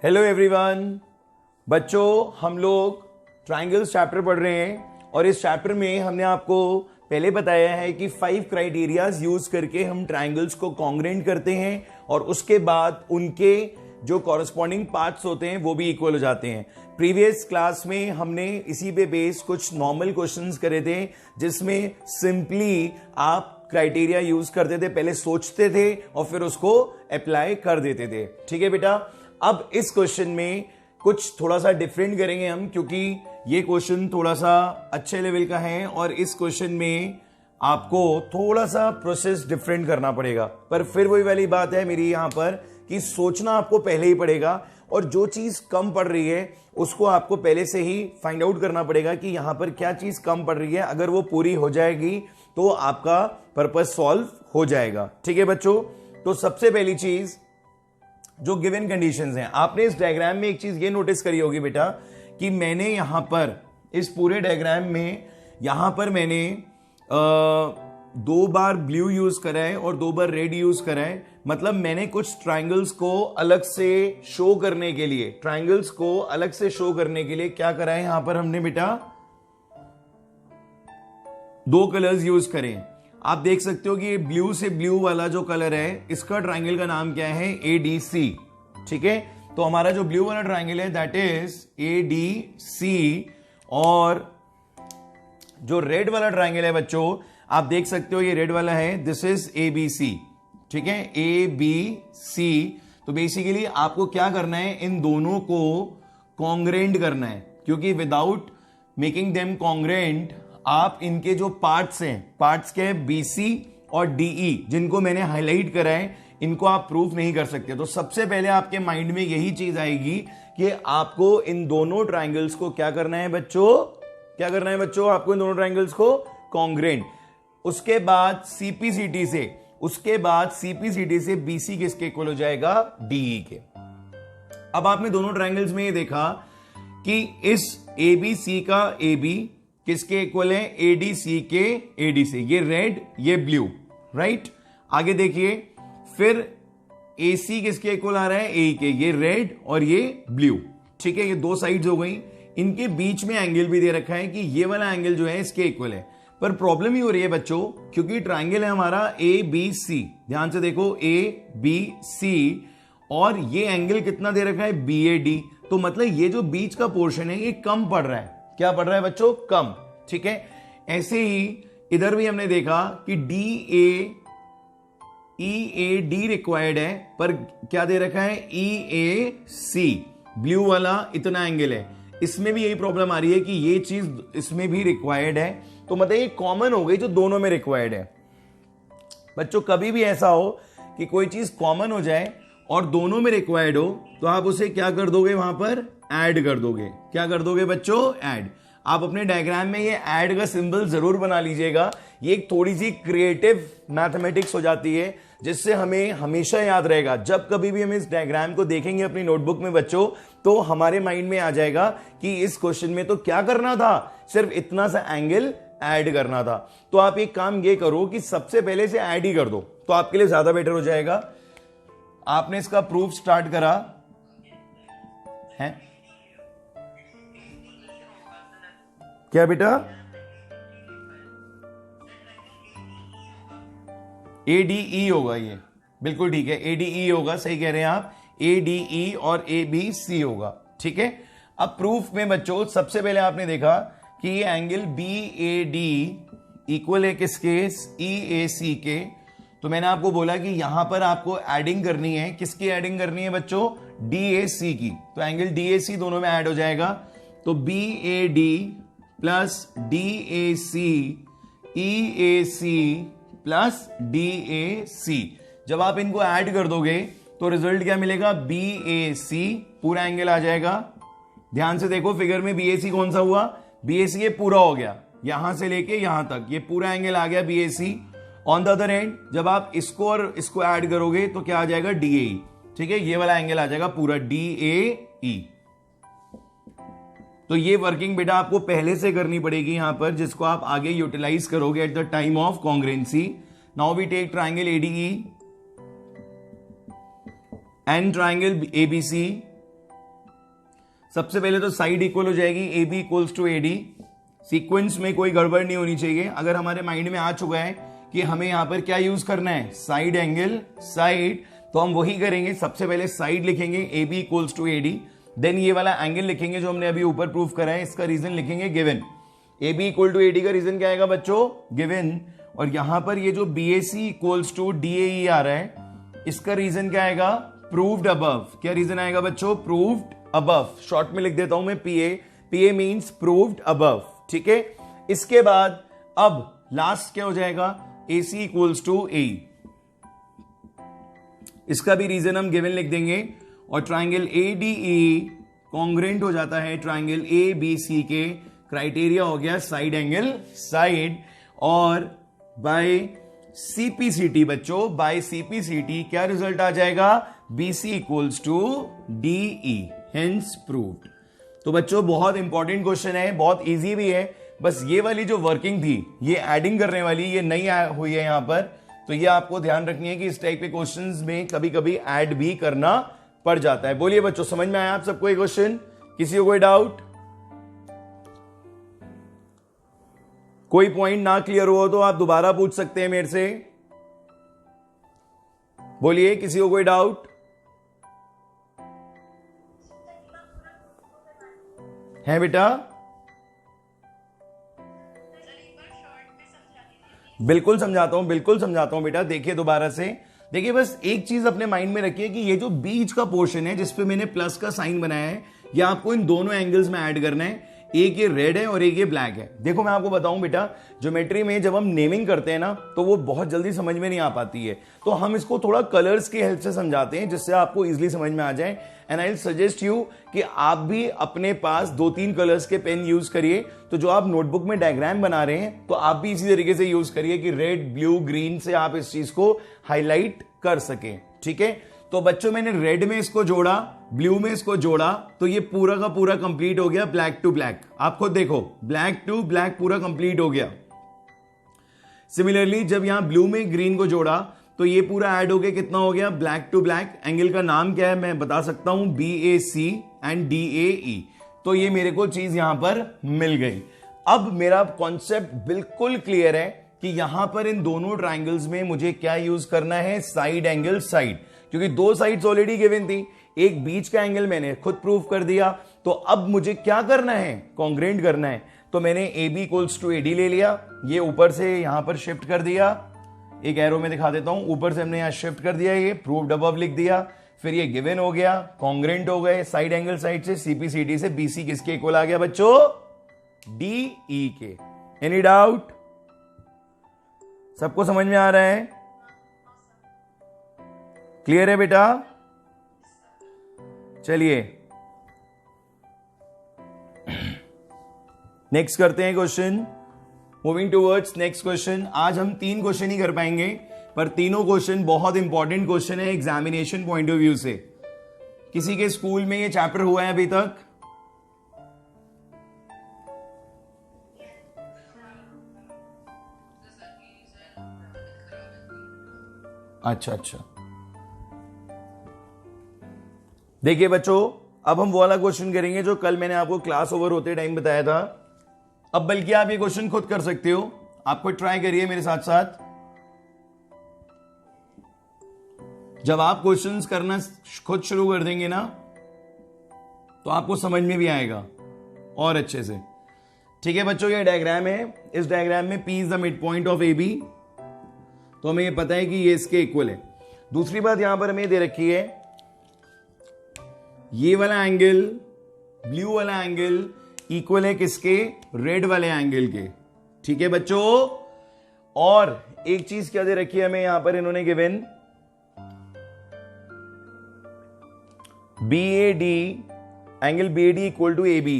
Hello everyone. बच्चों, हम लोग ट्राइंगल्स चैप्टर पढ़ रहे हैं और इस चैप्टर में हमने आपको पहले बताया है कि 5 क्राइटेरियाज यूज करके हम ट्राइंगल्स को कॉन्ग्रेंट करते हैं और उसके बाद उनके जो कॉरेस्पॉन्डिंग पार्ट्स होते हैं वो भी इक्वल हो जाते हैं। प्रीवियस क्लास में हमने इसी पे बेस कुछ नॉर्मल क्वेश्चंस करे थे जिसमें सिंपली आप क्राइटेरिया यूज करते थे, पहले सोचते थे और फिर उसको अप्लाई कर देते थे। ठीक है बेटा, अब इस क्वेश्चन में कुछ थोड़ा सा डिफरेंट करेंगे हम, क्योंकि ये क्वेश्चन थोड़ा सा अच्छे लेवल का है और इस क्वेश्चन में आपको थोड़ा सा प्रोसेस डिफरेंट करना पड़ेगा। पर फिर वही वाली बात है मेरी यहां पर कि सोचना आपको पहले ही पड़ेगा और जो चीज कम पड़ रही है उसको आपको पहले से ही फाइंड आउट करना पड़ेगा कि यहां पर क्या चीज कम पड़ रही है। अगर वो पूरी हो जाएगी तो आपका पर्पस सॉल्व हो जाएगा। ठीक है बच्चों, तो सबसे पहली चीज जो गिवन कंडीशंस हैं, आपने इस डायग्राम में एक चीज ये नोटिस करी होगी बेटा कि मैंने यहां पर इस पूरे डायग्राम में यहां पर मैंने 2 बार ब्लू यूज करा है और 2 बार रेड यूज करा है। मतलब मैंने कुछ ट्राइंगल्स को अलग से शो करने के लिए क्या करा है, यहां पर हमने बेटा 2 कलर्स यूज करें। आप देख सकते हो कि ये ब्लू से ब्लू वाला जो कलर है इसका ट्राइंगल का नाम क्या है, ADC। ठीक है, तो हमारा जो ब्लू वाला ट्राइंगल है दैट इज ADC और जो रेड वाला ट्राइंगल है बच्चों आप देख सकते हो ये रेड वाला है, दिस इज ABC। ठीक है, ABC। तो बेसिकली आपको क्या करना है, इन दोनों को कॉन्ग्रेंट करना है, क्योंकि विदाउट मेकिंग देम कॉन्ग्रेंट आप इनके जो पार्ट्स हैं, पार्ट्स के BC और DE जिनको मैंने हाईलाइट करा है, इनको आप प्रूफ नहीं कर सकते। तो सबसे पहले आपके माइंड में यही चीज आएगी कि आपको इन दोनों ट्राइंगल्स को क्या करना है बच्चों, आपको इन दोनों ट्राइंगल्स को कॉन्ग्रेंट। उसके बाद CPCT से BC किसके इक्वल हो जाएगा, DE के। अब आपने दोनों ट्राइंगल्स में ये देखा कि इस ABC का AB किसके इक्वल है, ADC के ADC। ये रेड ये ब्लू, राइट। आगे देखिए, फिर AC किसके इक्वल आ रहा है, AE के। ये रेड और ये ब्लू। ठीक है, ये 2 साइड्स हो गई। इनके बीच में एंगल भी दे रखा है कि ये वाला एंगल जो है इसके इक्वल है। पर प्रॉब्लम ही हो रही है बच्चों, क्योंकि ट्राइंगल है हमारा ABC। ध्यान से देखो, ABC और ये एंगल कितना दे रखा है, BAD। तो मतलब ये जो बीच का पोर्शन है ये कम पड़ रहा है। क्या पड़ रहा है बच्चों, कम। ठीक है, ऐसे ही इधर भी हमने देखा कि EAD रिक्वायर्ड है, पर क्या दे रखा है, EAC। ब्लू वाला इतना एंगल है, इसमें भी यही प्रॉब्लम आ रही है कि ये चीज इसमें भी रिक्वायर्ड है। तो मतलब ये कॉमन हो गई जो दोनों में रिक्वायर्ड है। बच्चों कभी भी ऐसा हो कि कोई चीज कॉमन हो जाए और दोनों में रिक्वायर्ड हो तो आप उसे क्या कर दोगे, वहां पर ऐड कर दोगे। क्या कर दोगे बच्चों, ऐड। आप अपने डायग्राम में ये ऐड का सिंबल जरूर बना लीजिएगा। ये एक थोड़ी सी क्रिएटिव मैथमेटिक्स हो जाती है जिससे हमें हमेशा याद रहेगा। जब कभी भी हम इस डायग्राम को देखेंगे अपनी नोटबुक में बच्चों, तो हमारे माइंड में आ जाएगा कि इस क्वेश्चन में तो क्या करना था, सिर्फ इतना सा एंगल ऐड करना था। तो आप एक काम ये करो कि सबसे पहले से ऐड ही कर दो, तो आपके लिए ज्यादा बेटर हो जाएगा। आपने इसका प्रूफ स्टार्ट करा है क्या बेटा, ADE होगा ये, बिल्कुल ठीक है, ADE होगा, सही कह रहे हैं आप, ADE और ABC होगा। ठीक है, अब प्रूफ में बच्चों सबसे पहले आपने देखा कि ये एंगल BAD इक्वल है किसके, EAC के। तो मैंने आपको बोला कि यहां पर आपको एडिंग करनी है, किसकी एडिंग करनी है बच्चों, DAC की। तो एंगल DAC दोनों में ऐड हो जाएगा। तो BAD plus DAC EAC plus DAC, जब आप इनको ऐड कर दोगे तो रिजल्ट क्या मिलेगा, BAC। पूरा एंगल आ जाएगा। ध्यान से देखो फिगर में BAC कौन सा हुआ, BAC ये पूरा हो गया, यहां से लेके यहां तक ये पूरा एंगल आ गया BAC। On the other and जब आप इसको और इसको ऐड करोगे तो क्या आ जाएगा, DAE। ठीक है, ये वाला एंगल आ जाएगा पूरा DAE। तो ये वर्किंग बेटा आपको पहले से करनी पड़ेगी यहां पर, जिसको आप आगे यूटिलाइज करोगे at the time of congruency. Now we take triangle ADE and triangle ABC सबसे पहले तो साइड इक्वल हो जाएगी A B equals to A D. Sequence में कोई गड़बड़ नहीं होनी चाहिए। अगर हमारे माइंड में आ चुका है कि हमें यहां पर क्या यूज करना है, साइड एंगल साइड, तो हम वही करेंगे। सबसे पहले साइड लिखेंगे A B equals to A D, then ये वाला एंगल लिखेंगे जो हमने अभी ऊपर प्रूव करा है, इसका रीजन लिखेंगे given. A B equal to A D का रीजन क्या आएगा बच्चों, गिवन। और यहां पर ये जो B A C equals to D A E आ रहा है, इसका रीजन क्या आएगा, प्रूव्ड अबव। क्या रीजन आएगा बच्चों, प्रूव्ड अबव। शॉर्ट में लिख देता हूं मैं पीए, पीए मींस प्रूव्ड अबव, ठीक है। इसके बाद अब लास्ट क्या हो जाएगा, ए सी इक्वल्स टू ए, इसका भी रीजन हम गिवन लिख देंगे। और triangle A D E congruent हो जाता है ट्राइंगल ए बी सी के, क्राइटेरिया हो गया साइड एंगल साइड। और बाय सीपीसीटी बच्चों, बाय सीपीसीटी क्या रिजल्ट आ जाएगा, BC equals to DE, hence proved. तो बच्चों बहुत इंपॉर्टेंट क्वेश्चन है, बहुत इजी भी है। बस ये वाली जो वर्किंग थी, ये एडिंग करने वाली, ये नहीं हुई है यहां पर, तो ये आपको ध्यान रखनी है कि इस टाइप के क्वेश्चंस में कभी कभी ऐड भी करना पड़ जाता है। बोलिए बच्चों, समझ में आया आप सबको ये क्वेश्चन, किसी को कोई डाउट, कोई पॉइंट ना क्लियर हो तो आप दोबारा पूछ सकते हैं मेरे से। बोलिए, किसी को कोई डाउट है बेटा? बिल्कुल समझाता हूं, बिल्कुल समझाता हूं बेटा। देखिए दोबारा से, देखिए बस एक चीज अपने माइंड में रखिए कि ये जो बीच का पोर्शन है जिसपे मैंने प्लस का साइन बनाया है, ये आपको इन दोनों एंगल्स में ऐड करना है। एक ये रेड है और एक ये ब्लैक है। देखो मैं आपको बताऊं बेटा, ज्योमेट्री में जब हम नेमिंग करते हैं ना, तो वो बहुत जल्दी समझ में नहीं आ पाती है, तो हम इसको थोड़ा कलर्स की हेल्प से समझाते हैं जिससे आपको इजीली समझ में आ जाए। एंड आई सजेस्ट यू कि आप भी अपने पास 2-3 कलर्स के पेन यूज करिए। तो जो आप नोटबुक में डायग्राम बना रहे हैं, तो आप भी इसी तरीके से यूज करिए कि रेड ब्लू ग्रीन से आप इस चीज को हाईलाइट कर सके, ठीक है। तो बच्चों मैंने रेड में इसको जोड़ा, ब्लू में इसको जोड़ा, तो ये पूरा का पूरा कंप्लीट हो गया ब्लैक टू ब्लैक। आप खुद देखो, ब्लैक टू ब्लैक पूरा कंप्लीट हो गया। सिमिलरली जब यहां ब्लू में ग्रीन को जोड़ा, तो ये पूरा ऐड हो गया, कितना हो गया, ब्लैक टू ब्लैक। एंगल का नाम क्या है मैं बता सकता हूं, BAC एंड DAE। तो ये मेरे को चीज यहां पर मिल गई। अब मेरा कॉन्सेप्ट बिल्कुल क्लियर है कि यहां पर इन दोनों ट्राइंगल्स में मुझे क्या यूज करना है, साइड एंगल साइड, क्योंकि दो साइड्स ऑलरेडी गिवन थी। एक बीच का एंगल मैंने खुद प्रूव कर दिया, तो अब मुझे क्या करना है, कॉन्ग्रेंट करना है। तो मैंने A B equals to A D ले लिया, ये ऊपर से यहां पर शिफ्ट कर दिया, एक एरो में दिखा देता हूं, ऊपर से हमने यहां शिफ्ट कर दिया, ये प्रूव्ड अबव लिख दिया। फिर ये गिवन हो गया, कॉन्ग्रेंट हो गए, साइड एंगल साइड से, सीपीसीटी से बीसी किसके इक्वल आ गया बच्चों, डीई के। Any doubt? सबको समझ में आ रहा है? क्लियर है बेटा? चलिए नेक्स्ट करते हैं question. Moving towards next question. आज हम 3 क्वेश्चन ही कर पाएंगे, पर तीनों क्वेश्चन बहुत इंपॉर्टेंट क्वेश्चन है एग्जामिनेशन पॉइंट ऑफ व्यू से। किसी के स्कूल में ये चैप्टर हुआ है अभी तक? अच्छा, देखिए बच्चों, अब हम वो वाला क्वेश्चन करेंगे जो कल मैंने आपको क्लास ओवर होते टाइम बताया था। अब बल्कि आप ये क्वेश्चन खुद कर सकते हो, आपको ट्राई करिए मेरे साथ साथ। जब आप क्वेश्चंस करना खुद शुरू कर देंगे ना, तो आपको समझ में भी आएगा और अच्छे से। ठीक है बच्चों, ये डायग्राम है, इस डायग्राम में P is the mid point of AB, तो हमें ये पता है कि ये इसके इक्वल है। दूसरी बात यहां पर हमें दे रखी है, ये वाला एंगल, ब्लू वाला एंगल इक्वल है किसके, रेड वाले एंगल के। ठीक है बच्चों, और एक चीज क्या दे रखी है हमें यहां पर इन्होंने given, BAD, angle BAD equal to AB,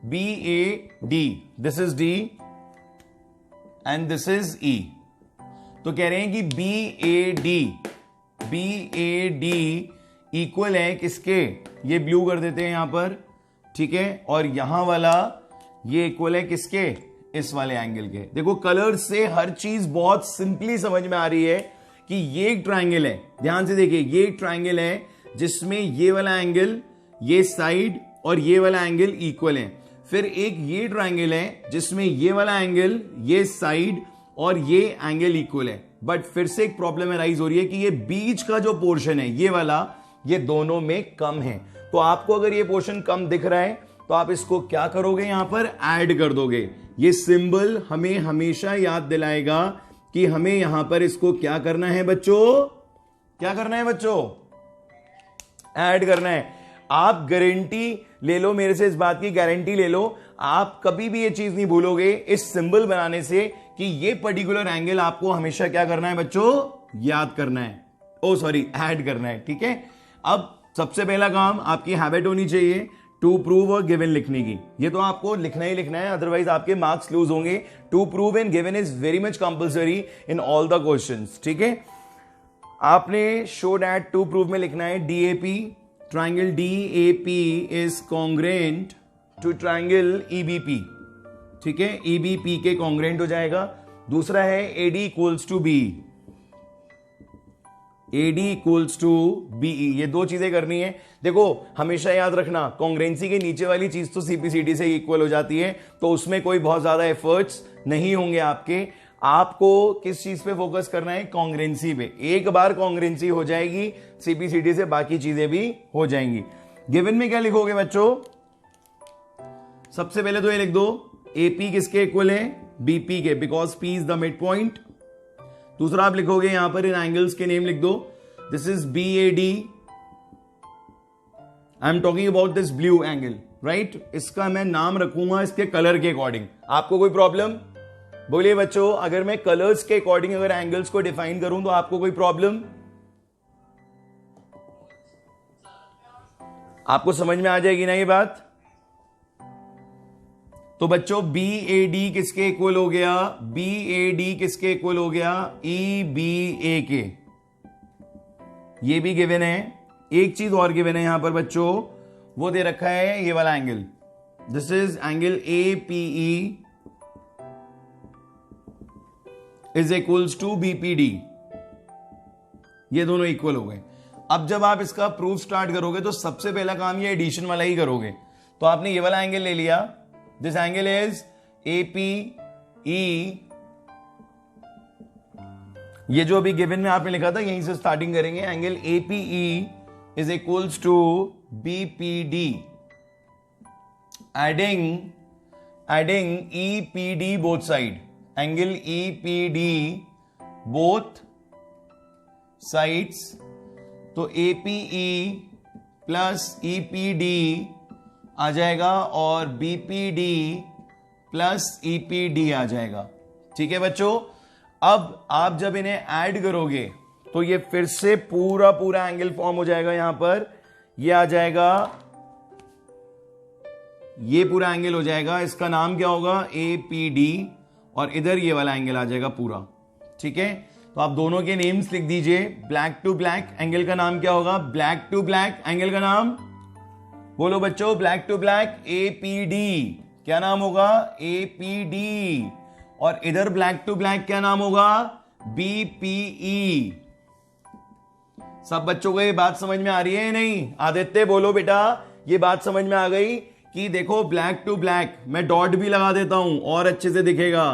BAD, this is D and this is E। तो कह रहे हैं कि BAD इक्वल है किसके, ये ब्लू कर देते हैं यहां पर, ठीक है, और यहां वाला ये इक्वल है किसके, इस वाले एंगल के। देखो कलर से हर चीज बहुत सिंपली समझ में आ रही है कि ये एक ट्राइंगल है, ध्यान से देखिए, ये एक ट्राइंगल है जिसमें ये वाला एंगल, ये साइड और ये वाला एंगल इक्वल है। फिर एक ये ट्राइंगल है जिसमें ये वाला एंगल, ये साइड और ये एंगल इक्वल है, बट फिर से एक प्रॉब्लम अराइज हो रही है कि ये बीच का जो पोर्शन है ये वाला, ये दोनों में कम है। तो आपको अगर ये पोर्शन कम दिख रहा है तो आप इसको क्या करोगे, यहां पर ऐड कर दोगे। ये सिंबल हमें हमेशा याद दिलाएगा कि हमें यहां पर इसको क्या करना है बच्चों, क्या करना है बच्चों, ऐड करना है। आप गारंटी ले लो मेरे से, इस बात की गारंटी ले लो, आप कभी भी ये चीज नहीं भूलोगे इस सिंबल बनाने से कि ये पर्टिकुलर एंगल आपको हमेशा क्या करना है बच्चों, याद करना है, ओ सॉरी ऐड करना है। ठीक है, अब सबसे पहला काम आपकी हैबिट होनी चाहिए टू प्रूव और गिवन लिखने की। ये तो आपको लिखना ही लिखना है, अदरवाइज आपके मार्क्स लूज होंगे। To prove and given is very much compulsory in all the questions. ठीक है, आपने शो दैट टू प्रूव में लिखना है DAP, triangle DAP is congruent to triangle EBP. ठीक है, ईबीपी के कॉन्ग्रेंट हो जाएगा। दूसरा है AD equals to B, AD equals to BE. ये दो चीजें करनी है। देखो हमेशा याद रखना, कॉन्ग्रेंसी के नीचे वाली चीज तो सीपीसीटी से इक्वल हो जाती है, तो उसमें कोई बहुत ज्यादा एफर्ट्स नहीं होंगे आपके। आपको किस चीज पे फोकस करना है, कॉन्ग्रेंसी पे। एक बार कॉन्ग्रेंसी हो जाएगी सीपीसीटी से, बाकी चीजें भी हो जाएंगी। गिवन में क्या लिखोगे बच्चों, सबसे पहले तो ये लिख दो एपी किसके इक्वल है, बीपी के, because P is the mid point. दूसरा आप लिखोगे यहां पर इन एंगल्स के नेम लिख दो, this is B A D, I am talking about this blue angle, right. इसका मैं नाम रखूंगा इसके कलर के अकॉर्डिंग। आपको कोई प्रॉब्लम, बोलिए बच्चों, अगर मैं कलर्स के अकॉर्डिंग अगर एंगल्स को डिफाइन करूं तो आपको कोई प्रॉब्लम, आपको समझ में आ जाएगी ना ये बात। तो बच्चों बी ए डी किसके इक्वल हो गया, बी ए डी किसके इक्वल हो गया, ई बी ए के। ये भी गिवन है। एक चीज और गिवन है यहां पर बच्चों, वो दे रखा है ये वाला angle, this is angle A P E is equals to B P D. ये दोनों इक्वल हो गए। अब जब आप इसका प्रूफ स्टार्ट करोगे तो सबसे पहला काम ये एडिशन वाला ही करोगे। तो आपने ये वाला एंगल ले लिया, this angle is a P ई, ये जो अभी गिवन में आपने लिखा था यहीं से स्टार्टिंग करेंगे। Angle A P E is equals to B P D, adding E P D both side, angle E P D both sides. तो A P E plus E P D आ जाएगा और B P D plus E P D आ जाएगा। ठीक है बच्चों, अब आप जब इन्हें ऐड करोगे तो ये फिर से पूरा पूरा एंगल फॉर्म हो जाएगा। यहां पर ये आ जाएगा, ये पूरा एंगल हो जाएगा, इसका नाम क्या होगा, ए पी डी, और इधर ये वाला एंगल आ जाएगा पूरा। ठीक है, तो आप दोनों के नेम्स लिख दीजिए। ब्लैक टू ब्लैक एंगल का नाम क्या होगा, ब्लैक टू ब्लैक एंगल का नाम बोलो बच्चों, black to black A P D, क्या नाम होगा, ए पी डी। और इधर ब्लैक टू ब्लैक क्या नाम होगा, बी पी ई। सब बच्चों को ये बात समझ में आ रही है नहीं, आदित्य बोलो बेटा, ये बात समझ में आ गई कि देखो ब्लैक टू ब्लैक, मैं डॉट भी लगा देता हूं और अच्छे से दिखेगा।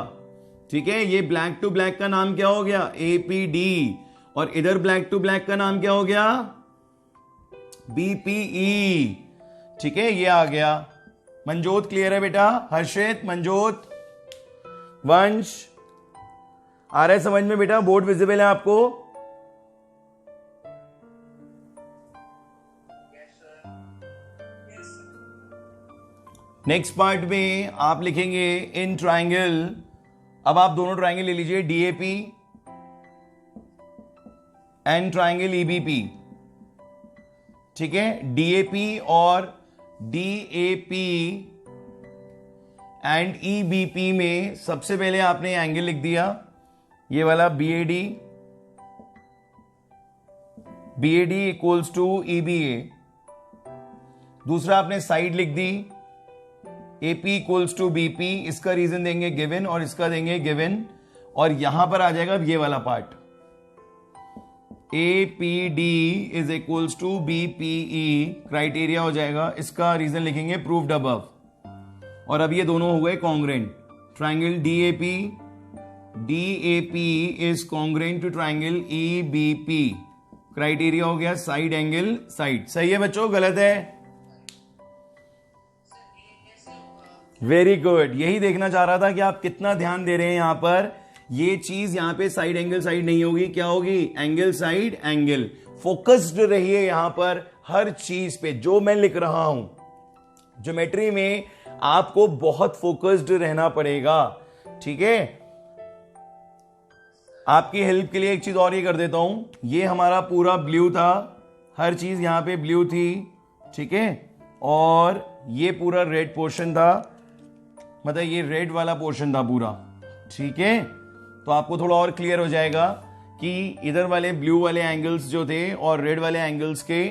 ठीक है, ये ब्लैक टू ब्लैक का नाम क्या हो गया, ए पी डी, और इधर ब्लैक टू ब्लैक का नाम क्या हो गया, बी पी ई। ठीक है, ये आ गया। मनजोत क्लियर है बेटा, हर्षित, मनजोत, वंश आ रहा है समझ में बेटा, बोर्ड विजिबल है आपको। नेक्स्ट पार्ट में आप लिखेंगे इन ट्राइंगल। अब आप दोनों ट्राइंगल ले लीजिए, डीएपी एंड ट्राइंगल ईबीपी। ठीक है, डीएपी और डीएपी एंड ईबीपी में सबसे पहले आपने एंगल लिख दिया, ये वाला BAD, BAD equals to EBA. दूसरा आपने साइड लिख दी, एपी इक्वल्स टू बीपी, इसका रीजन देंगे गिवन और इसका देंगे गिवन, और यहां पर आ जाएगा ये वाला part, APD is equals to BPE criteria हो जाएगा, इसका रीजन लिखेंगे प्रूव्ड अबव। और अब ये दोनों हो गए congruent. Triangle DAP is congruent to triangle EBP, criteria हो गया साइड एंगल साइड। सही है बच्चों, गलत है? वेरी गुड, यही देखना चाह रहा था कि आप कितना ध्यान दे रहे हैं यहां पर। ये चीज यहां पे साइड एंगल साइड नहीं होगी, क्या होगी? Angle side angle. फोकस्ड रहिए यहां पर हर चीज पे जो मैं लिख रहा हूं। ज्योमेट्री में आपको बहुत फोकस्ड रहना पड़ेगा, ठीक है? आपकी हेल्प के लिए एक चीज और ये कर देता हूं, ये हमारा पूरा ब्लू था, हर चीज यहां पे ब्लू थी, ठीक है? और ये पूरा रेड पोर्शन था, मतलब ये रेड वाला पोर्शन था पूरा, ठीक है? तो आपको थोड़ा और क्लियर हो जाएगा कि इधर वाले ब्लू वाले एंगल्स जो थे और रेड वाले एंगल्स के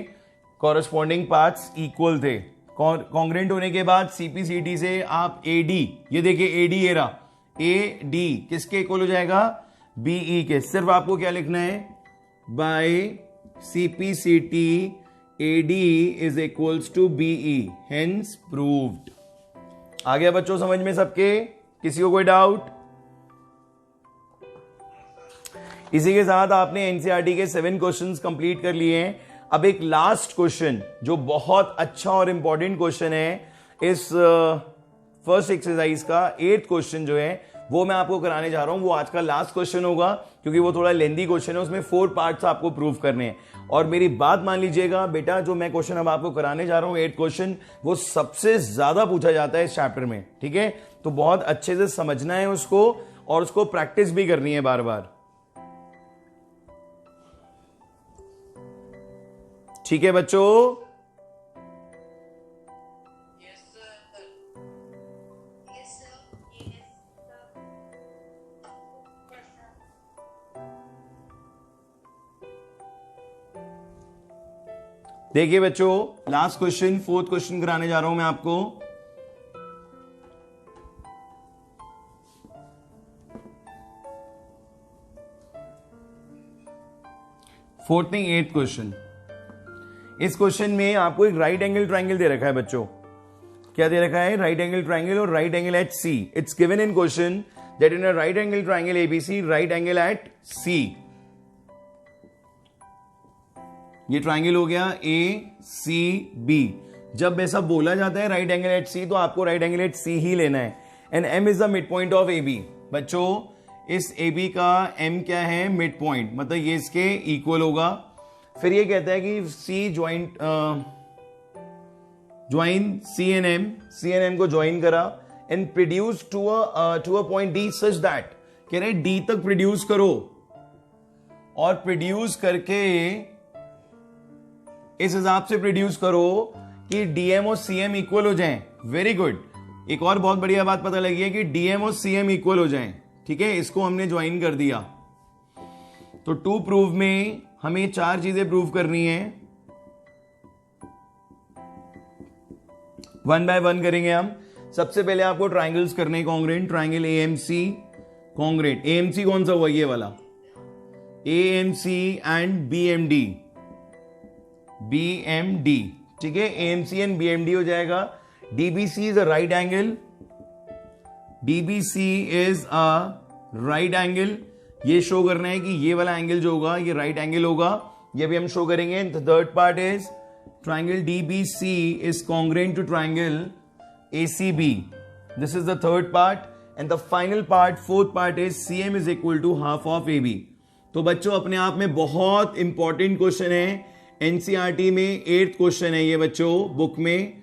कॉरेस्पॉन्डिंग पार्ट्स इक्वल थे। कॉन्ग्रेंट होने के बाद CPCT से आप AD, ये देखिए AD ये रहा, AD किसके इक्वल हो जाएगा? BE के। सिर्फ आपको क्या लिखना है? By CPCT AD is equals to BE, hence proved. आ गया बच्चों समझ में सबके? किसी को कोई डाउट? इसी के साथ आपने एनसीईआरटी के 7 क्वेश्चंस कंप्लीट कर लिए हैं। अब एक लास्ट क्वेश्चन जो बहुत अच्छा और इंपॉर्टेंट क्वेश्चन है, इस फर्स्ट एक्सरसाइज का 8th क्वेश्चन जो है वो मैं आपको कराने जा रहा हूं। वो आज का लास्ट क्वेश्चन होगा क्योंकि वो थोड़ा लेंदी क्वेश्चन है, उसमें 4 पार्ट्स आपको प्रूव करने हैं। और मेरी बात मान लीजिएगा बेटा, जो मैं क्वेश्चन अब आपको कराने जा रहा हूं 8th क्वेश्चन, वो सबसे ज्यादा पूछा जाता है इस चैप्टर में, ठीक है? तो बहुत अच्छे से समझना है उसको और उसको प्रैक्टिस भी करनी है बार बार, ठीक है बच्चों? देखिए बच्चों, लास्ट क्वेश्चन 4th क्वेश्चन कराने जा रहा हूं मैं आपको। 4th नहीं 8th क्वेश्चन। इस क्वेश्चन में आपको एक राइट एंगल ट्राइंगल दे रखा है बच्चों। क्या दे रखा है? राइट एंगल ट्राइंगल और right angle at C. It's given in question that in a right angle triangle ABC right angle at C. ये ट्राइंगल हो गया ACB। जब ऐसा बोला जाता है राइट एंगल एट सी, तो आपको राइट एंगल एट सी ही लेना है। And M is the mid point of AB। बच्चों इस AB का M क्या है? मिड पॉइंट, मतलब ये इसके इक्वल होगा। फिर ये कहता है कि C join C and M को ज्वाइन करा and produce to a point D such that, कह रहे D तक प्रोड्यूस करो और प्रोड्यूस करके इस हिसाब से प्रोड्यूस करो कि DM और CM इक्वल हो जाएं। Very good. एक और बहुत बढ़िया बात पता लगी है कि DM और CM इक्वल हो जाएं, ठीक है? इसको हमने ज्वाइन कर दिया। तो टू प्रूव में हमें 4 चीजें प्रूव करनी है, 1 बाय 1 करेंगे हम। सबसे पहले आपको ट्राइंगल्स करने congruent. Triangle AMC congruent. AMC कौन सा हुआ? ये वाला AMC एंड BMD, ठीक है? AMC एंड BMD हो जाएगा। DBC is a right angle, DBC is a right angle. ये शो करना है कि ये वाला एंगल जो होगा ये राइट एंगल होगा, ये भी हम शो करेंगे। The third part is triangle DBC is congruent to triangle ACB। This is the third part. And the final part, fourth part is CM is equal to half of AB। तो बच्चों अपने आप में बहुत important question है। NCERT में 8th question है ये बच्चों बुक में,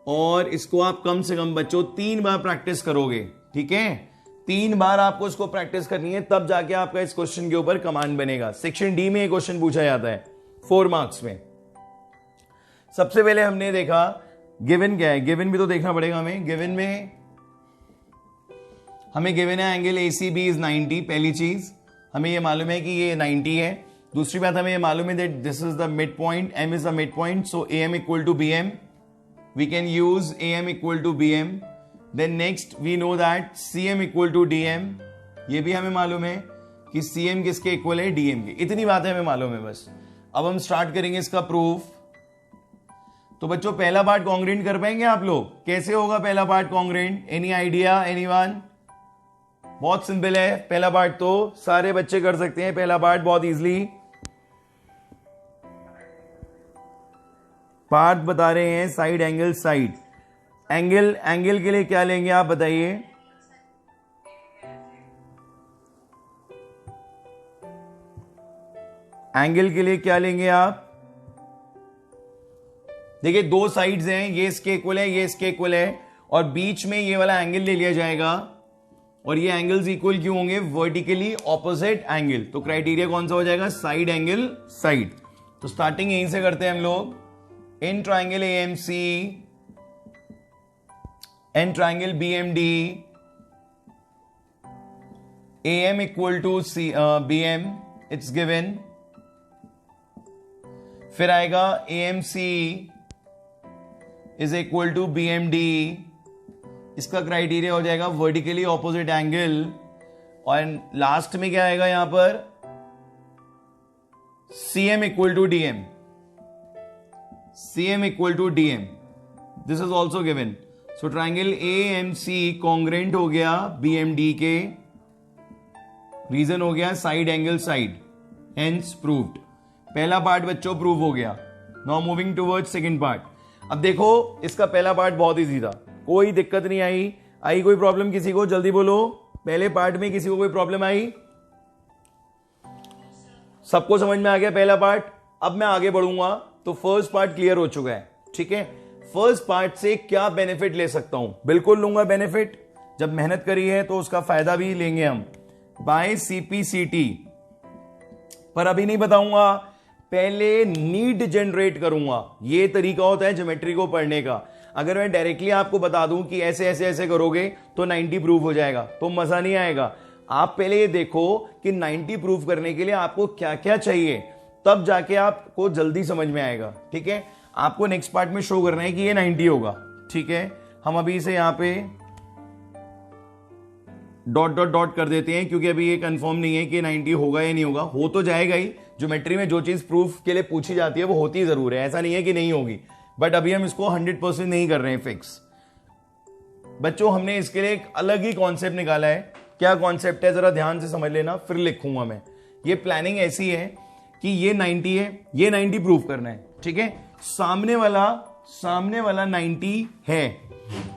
और इसको आप कम से कम बच्चों 3 बार प्रैक्टिस करोगे, ठीक है? 3 बार आपको इसको प्रैक्टिस करनी है, तब जाके आपका इस क्वेश्चन के ऊपर कमांड बनेगा। सेक्शन D में ये क्वेश्चन पूछा जाता है 4 मार्क्स में। सबसे पहले हमने देखा गिवन क्या है। गिवन भी तो देखना पड़ेगा हमें। गिवन में हमें गिवन है एंगल ACB इज 90। पहली चीज हमें ये मालूम है कि ये 90 है। दूसरी बात हमें ये मालूम है that this is the mid point, M is the mid point, so AM equal to BM। We can use AM equal to BM। Then next we know that CM equal to DM। ये भी हमें मालूम है कि CM किसके equal है, DM के। इतनी बातें हमें मालूम है बस। अब हम स्टार्ट करेंगे इसका प्रूफ। तो बच्चों पहला पार्ट कॉन्ग्रेंट कर पाएंगे आप लोग? कैसे होगा पहला part congruent? Any idea, anyone? बहुत सिंपल है पहला पार्ट, तो सारे बच्चे कर सकते हैं पहला पार्ट बहुत इजीली। पार्ट बता रहे हैं साइड एंगल, साइड एंगल के लिए क्या लेंगे आप बताइए? एंगल के लिए क्या लेंगे आप? देखिए दो साइड्स हैं, ये इसके इक्वल है, ये इसके इक्वल है, और बीच में ये वाला एंगल ले लिया जाएगा। और ये एंगल्स इक्वल क्यों होंगे? Vertically opposite angle. तो क्राइटेरिया कौन सा हो जाएगा? Side angle, side. तो स्टार्टिंग यहीं से करते हैं हम लोग। In triangle AMC and triangle BMD, AM equal to BM, it's given. फिर आएगा AMC is equal to BMD, इसका क्राइटेरिया हो जाएगा वर्टिकली ऑपोजिट एंगल। और लास्ट में क्या आएगा यहां पर? CM equal to DM, CM equal to DM, this is also given. So triangle AMC congruent हो गया BMD के, रीजन हो गया side angle side, hence proved. पहला पार्ट बच्चों प्रूव हो गया। Now moving towards second part. अब देखो इसका पहला पार्ट बहुत इजी था, कोई दिक्कत नहीं आई कोई प्रॉब्लम किसी को? जल्दी बोलो, पहले पार्ट में किसी को कोई प्रॉब्लम आई? सबको समझ में आ गया पहला पार्ट? अब मैं आगे बढ़ूंगा तो फर्स्ट पार्ट क्लियर हो चुका है, ठीक है। फर्स्ट पार्ट से क्या बेनिफिट ले सकता हूं? बिल्कुल लूंगा बेनिफिट, जब मेहनत करी है तो उसका फायदा भी लेंगे हम बाय CPCT। पर अभी नहीं बताऊंगा, पहले नीड जनरेट करूंगा। ये तरीका होता है ज्योमेट्री को पढ़ने का। अगर मैं डायरेक्टली आपको बता दूं कि ऐसे ऐसे ऐसे करोगे तो 90 प्रूफ हो जाएगा, तो मजा नहीं आएगा। आप पहले ये देखो कि 90 प्रूफ करने के लिए आपको क्या क्या चाहिए, तब जाके आपको जल्दी समझ में आएगा, ठीक है। आपको नेक्स्ट पार्ट में शो करना है कि ये 90 होगा, ठीक है। हम अभी इसे यहां पे डॉट डॉट डॉट कर देते हैं, क्योंकि अभी ये कंफर्म नहीं है कि 90 होगा या नहीं होगा। हो तो जाएगा ही, ज्योमेट्री में जो चीज प्रूफ के लिए पूछी जाती है वो होती जरूर है, ऐसा नहीं है कि नहीं होगी। बट अभी हम इसको 100% नहीं कर रहे हैं फिक्स। बच्चों हमने इसके लिए एक अलग ही कॉन्सेप्ट निकाला है। क्या कॉन्सेप्ट है जरा ध्यान से समझ लेना, फिर लिखूंगा मैं। ये प्लानिंग ऐसी है कि ये 90 है, ये 90 प्रूफ करना है, ठीक है। सामने वाला 90 है।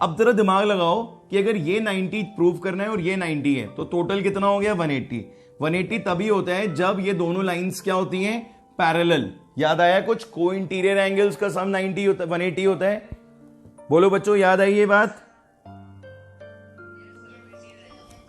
अब जरा दिमाग लगाओ कि अगर ये 90 प्रूफ करना है और ये 90 है तो टोटल कितना हो गया? 180। 180 तभी होता है जब ये दोनों लाइंस क्या होती हैं? पैरेलल। याद आया कुछ? को इंटीरियर एंगल्स का सम 90 होता है, 180 होता है। बोलो बच्चों, याद आई ये बात?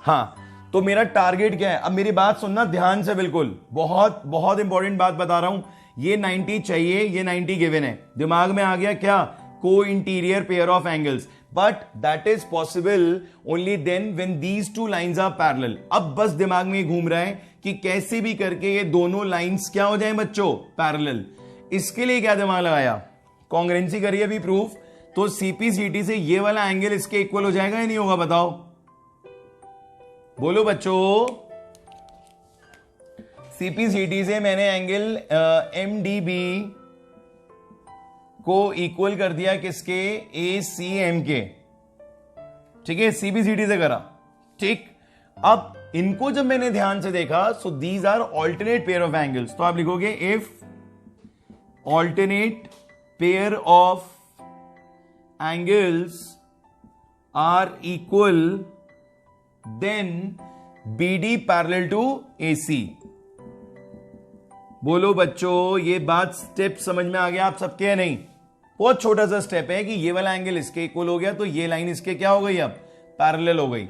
हाँ, तो मेरा टारगेट क्या है? अब मेरी बात सुनना ध्यान से, बिल्कुल बहुत बहुत इंपॉर्टेंट बात बता रहा हूं। ये 90 चाहिए, ये 90 गिवन है। दिमाग में आ गया क्या? को interior pair of angles, but that is possible only then when these two lines are parallel. अब बस दिमाग में घूम रहा है कि कैसे भी करके ये दोनों लाइंस क्या हो जाएं बच्चों? पैरेलल। इसके लिए क्या दिमाग लगाया? कॉन्ग्रेंसी करिए अभी प्रूफ। तो CPCT से ये वाला एंगल इसके इक्वल हो जाएगा या नहीं होगा? बताओ, बोलो बच्चों। CPCT से मैंने एंगल MDB को इक्वल कर दिया किसके? ACM के, ठीक है। CPCT से करा, ठीक। अब इनको जब मैंने ध्यान से देखा, so these are alternate pair of angles. तो आप लिखोगे if alternate pair of angles are equal then BD parallel to AC। बोलो बच्चों, ये बात स्टेप समझ में आ गया आप सबके या नहीं? बहुत छोटा सा स्टेप है कि ये वाला एंगल इसके इक्वल हो गया तो ये लाइन इसके क्या हो गई? अब पैरेलल हो गई।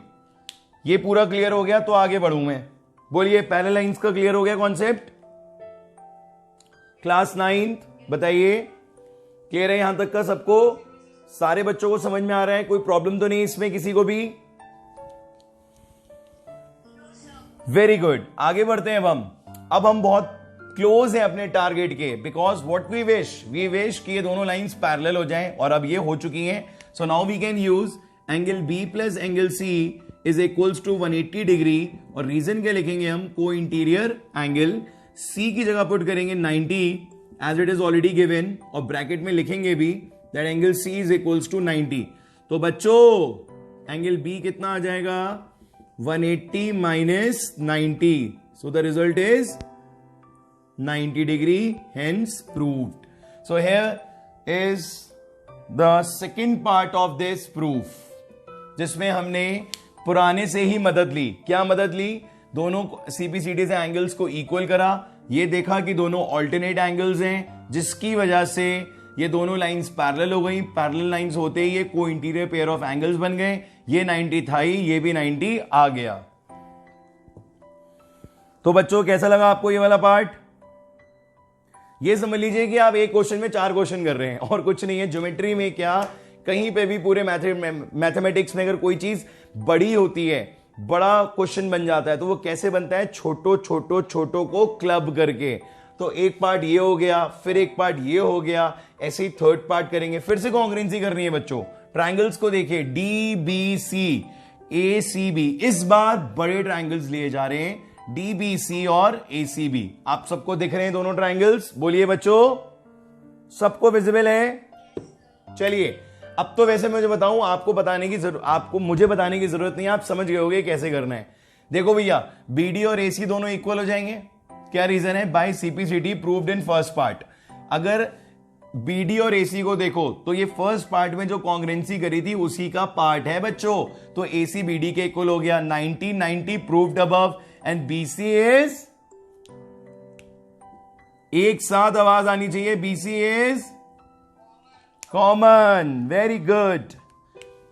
ये पूरा क्लियर हो गया तो आगे बढ़ूं मैं। बोलिए, पैरेलल लाइंस का क्लियर हो गया कॉन्सेप्ट? क्लास 9th बताइए, क्लियर है यहां तक का सबको? सारे बच्चों को समझ में आ रहा है? कोई प्रॉब्लम तो नहीं इसमें किसी को भी? वेरी गुड, आगे बढ़ते हैं। अब हम बहुत क्लोज है अपने टारगेट के, बिकॉज व्हाट वी विश कि ये दोनों लाइंस पैरेलल हो जाएं, और अब ये हो चुकी हैं। So now we can use angle B plus angle C is equals to 180 degree, और रीजन क्या लिखेंगे हम, को इंटीरियर एंगल सी की जगह पुट करेंगे 90 as it is already given, और ब्रैकेट में लिखेंगे भी that angle C is equals to 90। तो बच्चों एंगल बी कितना आ जाएगा, 180 minus 90, so the result is 90 degree, hence proved. So here is the second part of this proof, जिसमें हमने पुराने से ही मदद ली। क्या मदद ली, दोनों सीपीसीटी से एंगल्स को इक्वल करा, ये देखा कि दोनों ऑल्टरनेट एंगल्स हैं, जिसकी वजह से ये दोनों लाइंस पैरेलल हो गई। पैरेलल लाइंस होते ही ये को इंटीरियर पेयर ऑफ एंगल्स बन गए। ये 90 था ही, ये भी 90 आ गया। तो बच्चों कैसा लगा आपको ये वाला पार्ट? ये समझ लीजिए कि आप एक क्वेश्चन में 4 क्वेश्चन कर रहे हैं और कुछ नहीं है। ज्योमेट्री में क्या, कहीं पे भी पूरे मैथमेटिक्स में अगर कोई चीज बड़ी होती है, बड़ा क्वेश्चन बन जाता है, तो वो कैसे बनता है, छोटो छोटो छोटो को क्लब करके। तो एक पार्ट ये हो गया, फिर एक पार्ट ये हो गया, ऐसे ही थर्ड पार्ट करेंगे। फिर से कॉन्ग्रुएंसी करनी है बच्चों। ट्राइंगल्स को देखिए, डी बी सी ए सी बी, इस बार बड़े ट्राइंगल्स लिए जा रहे हैं, डी बी सी और ए सी बी। आप सबको दिख रहे हैं दोनों ट्राइंगल्स? बोलिए बच्चों, सबको विजिबल है? चलिए अब तो वैसे मुझे बताऊं, आपको मुझे बताने की जरूरत नहीं है, आप समझ गए होगे कैसे करना है। देखो भैया, बीडी और एसी दोनों इक्वल हो जाएंगे। क्या रीजन है? By CPCT proved in first part. अगर बीडी और एसी को देखो तो ये फर्स्ट पार्ट में जो कॉन्ग्रुएंसी करी थी उसी का पार्ट है बच्चों। तो एसी बीडी के इक्वल हो गया, 90 90 proved above, and BC is, एक साथ आवाज आनी चाहिए, BC is common. Very good.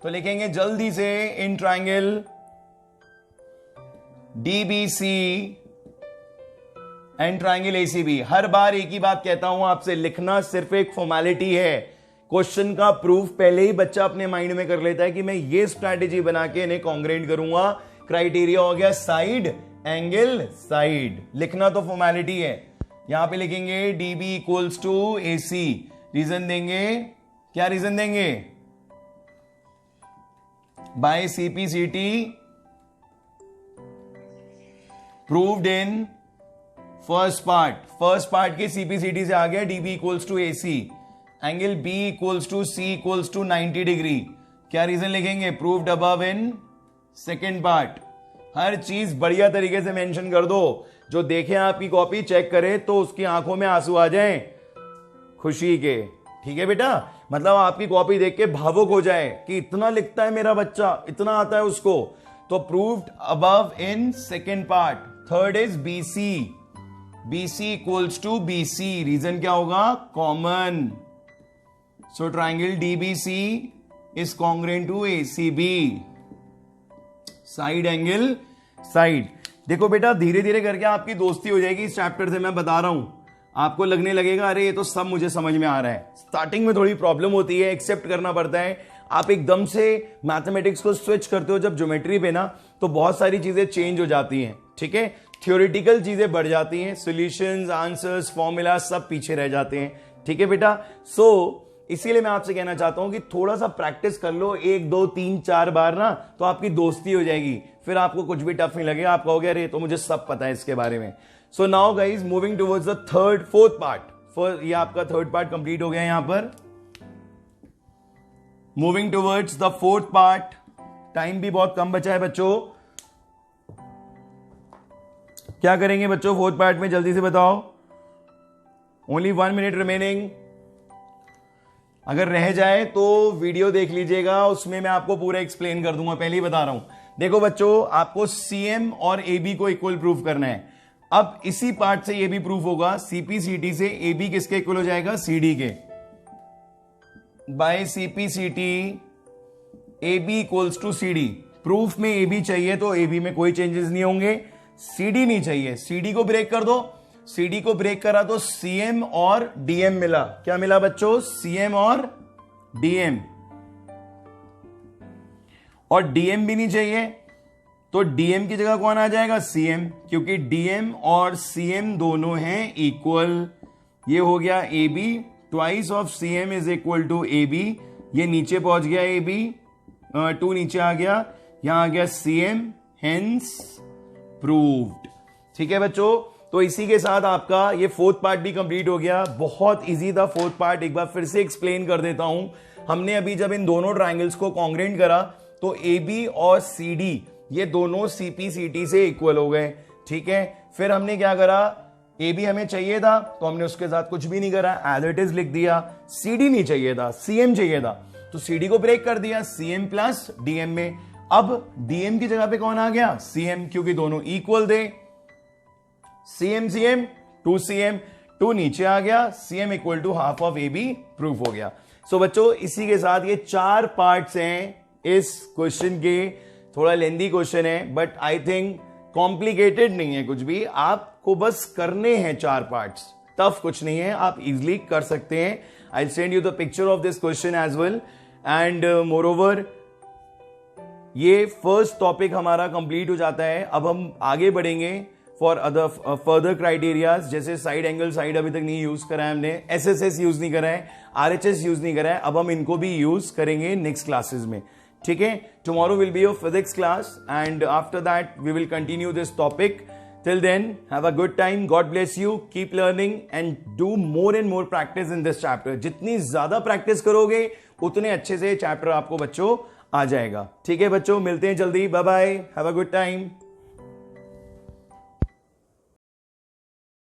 तो लिखेंगे जल्दी से, in triangle DBC and triangle ACB. हर बार एक ही बात कहता हूं आपसे, लिखना सिर्फ एक फॉर्मेलिटी है। क्वेश्चन का प्रूफ पहले ही बच्चा अपने माइंड में कर लेता है कि मैं ये स्ट्रैटेजी बना के इन्हें कॉन्ग्रुएंट करूंगा। क्राइटेरिया हो गया साइड, एंगल, साइड। लिखना तो फॉर्मेलिटी है। यहां पे लिखेंगे DB equals to AC. Reason देंगे, क्या रीजन देंगे? By CPCT proved in first part के सीपीसीटी से आ गया DB equals to AC, angle B equals to C equals to 90 degree. क्या रीजन लिखेंगे? Proved above in second part. हर चीज बढ़िया तरीके से मेंशन कर दो। जो देखे आपकी कॉपी चेक करे तो उसकी आंखों में आंसू आ जाएं खुशी के। ठीक है बेटा, मतलब आपकी कॉपी देख के भावुक हो जाए कि इतना लिखता है मेरा बच्चा, इतना आता है उसको। तो proved above in second part. Third is BC, BC equals to BC. Reason क्या होगा? Common. So triangle DBC is congruent to ACB. Side, angle, side. देखो बेटा, धीरे धीरे करके आपकी दोस्ती हो जाएगी इस चैप्टर से। मैं बता रहा हूं, आपको लगने लगेगा अरे ये तो सब मुझे समझ में आ रहा है। स्टार्टिंग में थोड़ी प्रॉब्लम होती है, एक्सेप्ट करना पड़ता है। आप एकदम से मैथमेटिक्स को स्विच करते हो जब ज्योमेट्री पे ना, तो बहुत सारी चीजें चेंज हो जाती हैं। ठीक है, थ्योरेटिकल चीजें बढ़ जाती हैं, सॉल्यूशंस, आंसर्स, फॉर्मूला सब पीछे रह जाते हैं। ठीक है बेटा, सो इसीलिए मैं आपसे कहना चाहता हूं कि थोड़ा सा प्रैक्टिस कर लो, 1 2 3 4 बार ना, तो आपकी दोस्ती हो जाएगी। फिर आपको कुछ भी टफ नहीं लगेगा, आप कहोगे अरे तो मुझे सब पता है इसके बारे में। So now guys, moving towards the fourth part. ये आपका थर्ड पार्ट कंप्लीट हो गया यहां पर। Moving towards the fourth part. Time भी बहुत कम बचा है बच्चों। क्या करेंगे बच्चों फोर्थ पार्ट में, जल्दी से बताओ। Only 1 minute remaining. अगर रह जाए तो वीडियो देख लीजिएगा, उसमें मैं आपको पूरा एक्सप्लेन कर दूंगा, पहले ही बता रहा हूं। देखो बच्चों, आपको सीएम और एबी को इक्वल प्रूफ करना है। अब इसी पार्ट से ये भी प्रूफ होगा, सीपीसीटी से एबी किसके इक्वल हो जाएगा? सीडी के। By CPCT AB equals to CD. Proof में एबी चाहिए तो एबी में कोई चेंजेस नहीं होंगे, सीडी नहीं चाहिए। सीडी को ब्रेक कर दो, सीडी को ब्रेक करा तो सीएम और डीएम मिला। क्या मिला बच्चों? सीएम और डीएम। और डीएम भी नहीं चाहिए तो डीएम की जगह कौन आ जाएगा? सीएम, क्योंकि डीएम और सीएम दोनों हैं इक्वल। ये हो गया AB, twice of CM is equal to AB. ये नीचे पहुंच गया एबी, 2 नीचे आ गया। यहां आ गया CM, हेंस प्रूव्ड। ठीक है बच्चों, तो इसी के साथ आपका ये फोर्थ पार्ट भी कंप्लीट हो गया। बहुत इजी था फोर्थ पार्ट, एक बार फिर से एक्सप्लेन कर देता हूं। हमने अभी जब इन दोनों ट्राइंगल्स को कॉन्ग्रेंट करा तो AB और CD ये दोनों CP/CT से इक्वल हो गए। ठीक है, फिर हमने क्या करा, AB हमें चाहिए था तो हमने उसके साथ कुछ भी नहीं करा, एज इट इज लिख दिया। CD नहीं चाहिए था, CM चाहिए था, तो CD को ब्रेक कर दिया CM प्लस DM में। अब DM की जगह पे कौन आ गया, CM, क्योंकि दोनों इक्वल थे। CM CM 2CM, 2 नीचे आ गया, CM equal to half of AB proof हो गया। सो बच्चों इसी के साथ ये 4 पार्ट्स हैं इस क्वेश्चन के। थोड़ा लेंदी क्वेश्चन है बट आई थिंक कॉम्प्लिकेटेड नहीं है कुछ भी, आपको बस करने हैं 4 पार्ट्स, टफ कुछ नहीं है, आप इजिली कर सकते हैं। I send you the picture of this question as well and moreover ये फर्स्ट टॉपिक हमारा कंप्लीट हो जाता है। अब हम आगे बढ़ेंगे फॉर अदर फर्दर क्राइटेरियाज, जैसे साइड एंगल, साइड अभी तक नहीं यूज करा है हमने, SSS यूज नहीं करा है, RHS यूज नहीं करा है, अब हम इनको भी यूज करेंगे नेक्स्ट क्लासेस में। ठीक है, tomorrow will be your physics class and after that we will continue this topic. Till then, have a good time. God bless you. Keep learning and do more and more practice in this chapter. जितनी ज्यादा practice करोगे उतने अच्छे से chapter आपको बच्चों आ जाएगा। ठीक है बच्चों, मिलते हैं जल्दी। Bye bye, have a good time.